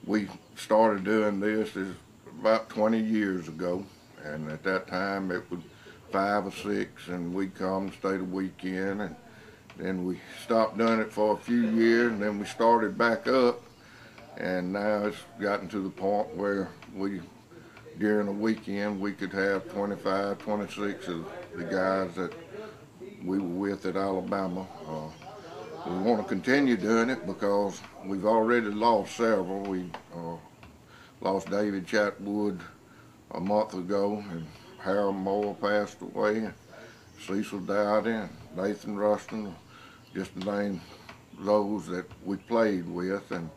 we started doing this is about 20 years ago, and at that time it was 5 or 6, and we'd come stay the weekend, and then we stopped doing it for a few years, and then we started back up, and now it's gotten to the point where during the weekend we could have 25, 26 of the guys that we were with at Alabama. We want to continue doing it because we've already lost several. We lost David Chatwood a month ago, and Harold Moore passed away, Cecil Dowdy, and Nathan Rustin, just to name those that we played with, and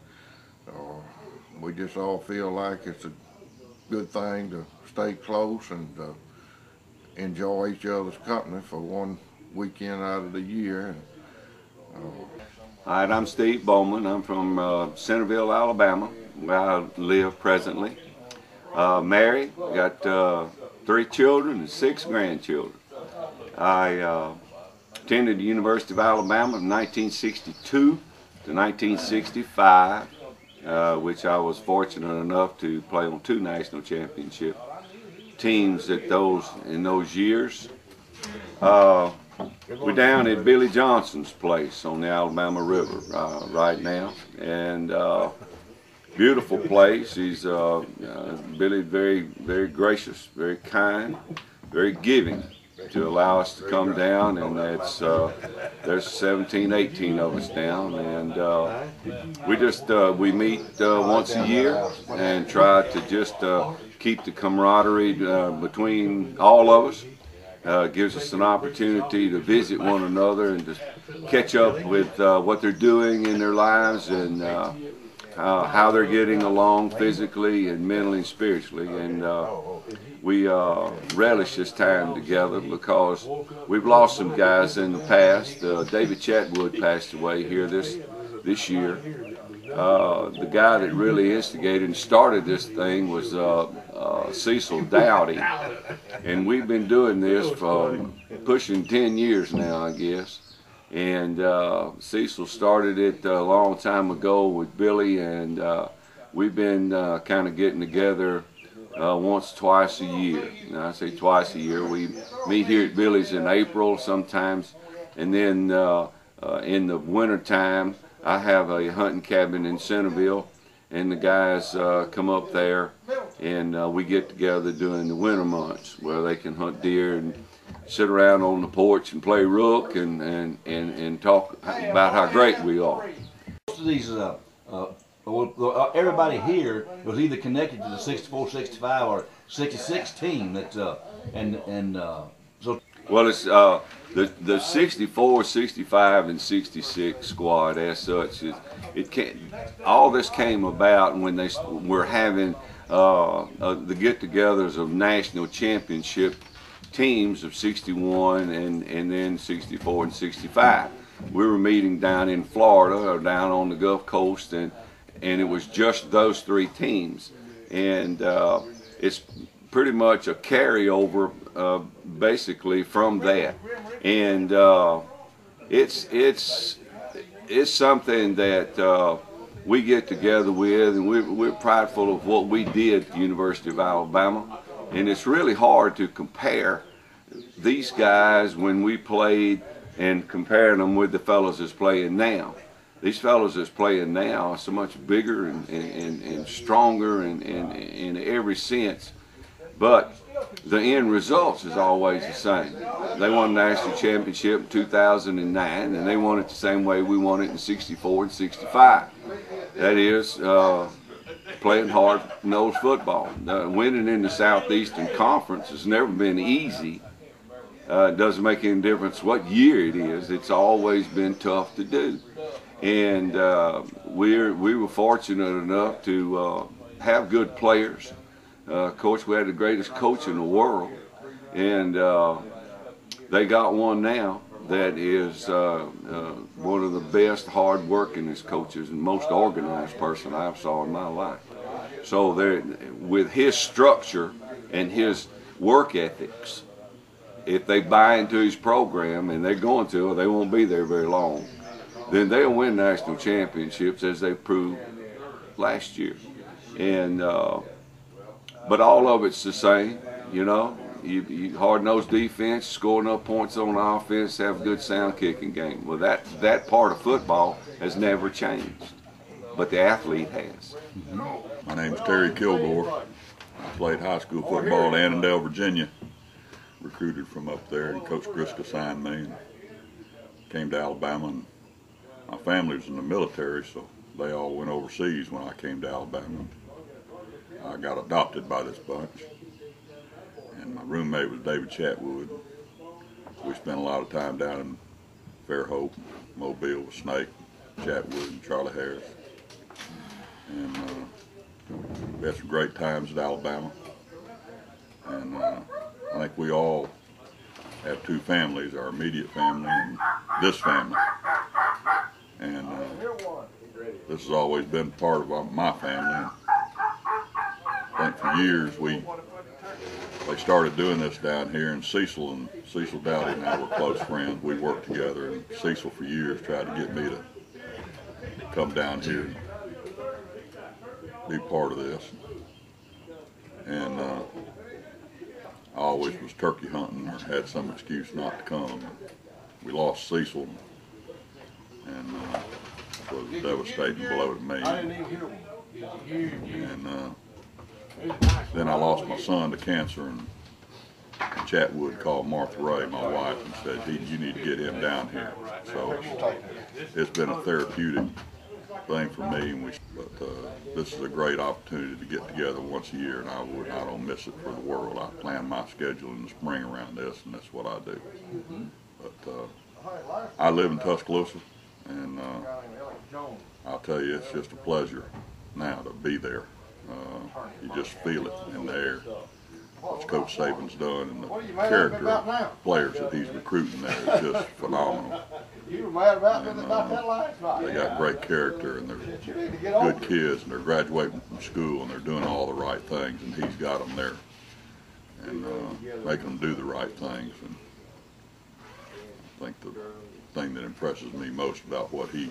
we just all feel like it's a good thing to stay close and enjoy each other's company for one weekend out of the year. All right, I'm Steve Bowman. I'm from Centerville, Alabama, where I live presently. Married, got 3 children and 6 grandchildren. I attended the University of Alabama from 1962 to 1965, which I was fortunate enough to play on 2 national championship teams in those years. We're down at Billy Johnson's place on the Alabama River right now, and beautiful place. He's Billy, very gracious, very kind, very giving to allow us to come down, and there's 17, 18 of us down, and we meet once a year and try to just keep the camaraderie between all of us. Gives us an opportunity to visit one another and to catch up with what they're doing in their lives, and how they're getting along physically and mentally and spiritually. And we relish this time together because we've lost some guys in the past. David Chatwood passed away here this year. The guy that really instigated and started this thing was Cecil Dowdy, and we've been doing this for pushing 10 years now, I guess. And Cecil started it a long time ago with Billy, and we've been kind of getting together once, twice a year. Now, I say twice a year. We meet here at Billy's in April sometimes, and then in the winter time I have a hunting cabin in Centerville, and the guys come up there, and we get together during the winter months where they can hunt deer and sit around on the porch and play rook and talk about how great we are. Most of these, everybody here was either connected to the 64, 65, or 66 team. That's so. Well, it's the 64, 65, and 66 squad as such. All this came about when they were having the get-togethers of national championship teams of 61 and then 64 and 65. We were meeting down in Florida or down on the Gulf Coast, and it was just those 3 teams, and it's pretty much a carryover basically from that, and it's something that we get together with, and we're prideful of what we did at the University of Alabama. And it's really hard to compare these guys when we played and compare them with the fellows that's playing now. These fellows that's playing now are so much bigger and stronger in every sense, but the end results is always the same. They won the national championship in 2009, and they won it the same way we won it in 64 and 65. That is, playing hard-nosed football. Winning in the Southeastern Conference has never been easy. It doesn't make any difference what year it is. It's always been tough to do. And we were fortunate enough to have good players. Of course, we had the greatest coach in the world, and they got one now that is one of the best, hard-workingest coaches and most organized person I've saw in my life. So with his structure and his work ethics, if they buy into his program, and they're going to, or they won't be there very long, then they'll win national championships, as they proved last year. and but all of it's the same, you know. You hard-nosed defense, score enough points on offense, have a good sound kicking game. Well, that part of football has never changed, but the athlete has. My name's Terry Kilgore. I played high school football in Annandale, Virginia. Recruited from up there, and Coach Griska signed me and came to Alabama. And my family was in the military, so they all went overseas when I came to Alabama. I got adopted by this bunch, and my roommate was David Chatwood. We spent a lot of time down in Fairhope, Mobile with Snake, Chatwood, and Charlie Harris. And we had some great times at Alabama. And I think we all have two families, our immediate family and this family. And this has always been part of my family. And I think for years they started doing this down here, and Cecil Dowdy and I were close friends. We worked together, and Cecil for years tried to get me to come down here and be part of this. And I always was turkey hunting or had some excuse not to come. We lost Cecil, and it was a devastating blow to me. And then I lost my son to cancer, and Chatwood called Martha Ray, my wife, and said, you need to get him down here. So it's been a therapeutic thing for me, but this is a great opportunity to get together once a year, and I don't miss it for the world. I plan my schedule in the spring around this, and that's what I do. But I live in Tuscaloosa, and I'll tell you, it's just a pleasure now to be there. You just feel it in the air. What Coach Saban's done, and the character of players that he's recruiting there is just phenomenal. And, they got great character, and they're good kids, and they're graduating from school, and they're doing all the right things, and he's got them there and making them do the right things. And I think the thing that impresses me most about what he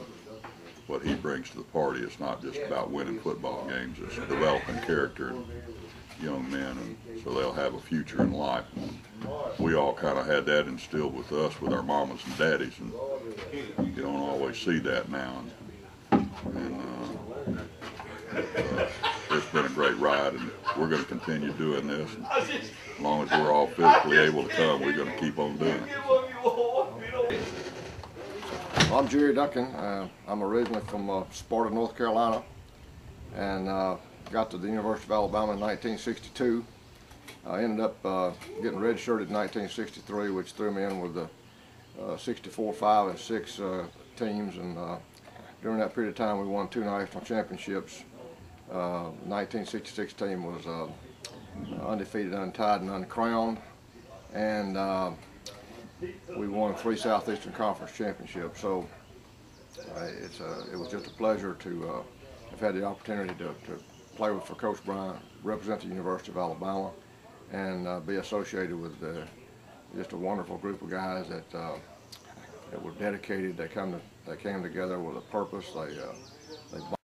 brings to the party is not just about winning football games, it's developing character in young men, and so they'll have a future in life. And we all kind of had that instilled with us, with our mamas and daddies, and you don't always see that now. And it's been a great ride, and we're going to continue doing this. And as long as we're all physically able to come, we're going to keep on doing it. I'm Jerry Duncan. I'm originally from Sparta, North Carolina, and got to the University of Alabama in 1962. I ended up getting redshirted in 1963, which threw me in with the 64, 5, and 6 teams, and during that period of time we won 2 national championships. 1966 team was undefeated, untied, and uncrowned, and we won 3 Southeastern Conference championships. So it was just a pleasure to have had the opportunity to play for Coach Bryant, represent the University of Alabama, and be associated with just a wonderful group of guys that were dedicated. They came together with a purpose. They